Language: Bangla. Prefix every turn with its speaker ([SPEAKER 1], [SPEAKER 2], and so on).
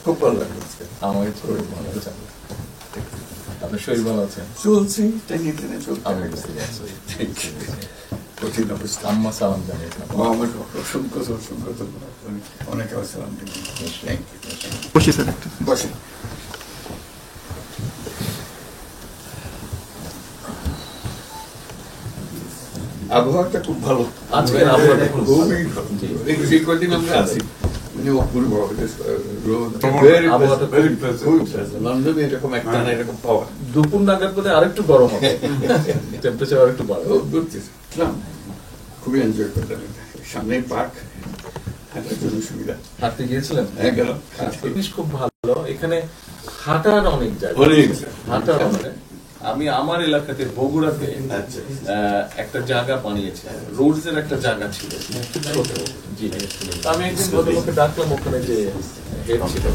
[SPEAKER 1] খুব ভালো লাগলো আজকে।
[SPEAKER 2] আমার শরীর ভালো আছে। আপনার শরীর ভালো আছে?
[SPEAKER 1] চলছি টেনে টেনে চলতে
[SPEAKER 2] আমি
[SPEAKER 1] হবে।
[SPEAKER 2] বুঝতে পারছি।
[SPEAKER 1] ঠিক আছে। কঠিন অবস্থা।
[SPEAKER 2] আম্মা সালাম জানিয়েছেন।
[SPEAKER 1] আমার অসংখ্য ধন্যবাদ। অনেক সালাম দিবেন। Thank you.
[SPEAKER 3] বসে স্যার একটু।
[SPEAKER 1] বসে। আবহাওয়াটা খুব ভালো।
[SPEAKER 2] আজকের আবহাওয়াটা খুব ভালো।
[SPEAKER 1] খুবই ভালো।
[SPEAKER 2] জি।
[SPEAKER 1] এই কদিন আমরা আছি মানে অপূর্ব রোদ।
[SPEAKER 2] আবহাওয়াটা
[SPEAKER 1] লন্ডনে এরকম একটা না এরকম পাওয়া
[SPEAKER 2] দুপুর নাগাদ বোধ আরেকটু গরম হবে, টেম্পারেচার আরেকটু বাড়বে।
[SPEAKER 1] খুবই এনজয় করলাম। সামনে পার্ক, হাঁটার জন্য সুবিধা।
[SPEAKER 2] হাঁটতে গিয়েছিলেন?
[SPEAKER 1] হ্যাঁ, গেলাম।
[SPEAKER 2] জিনিস খুব ভালো এখানে, হাঁটার অনেক জায়গা, হাঁটার অনেক। আমি আমার এলাকাতে বগুড়াতে একটা জায়গা বানিয়েছি, রোডস এর একটা জায়গা ছিল খুব ছোট। জি, আমি একদিন ভদ্রলোককে ডাকলাম, ওখানে যে হেড ছিল।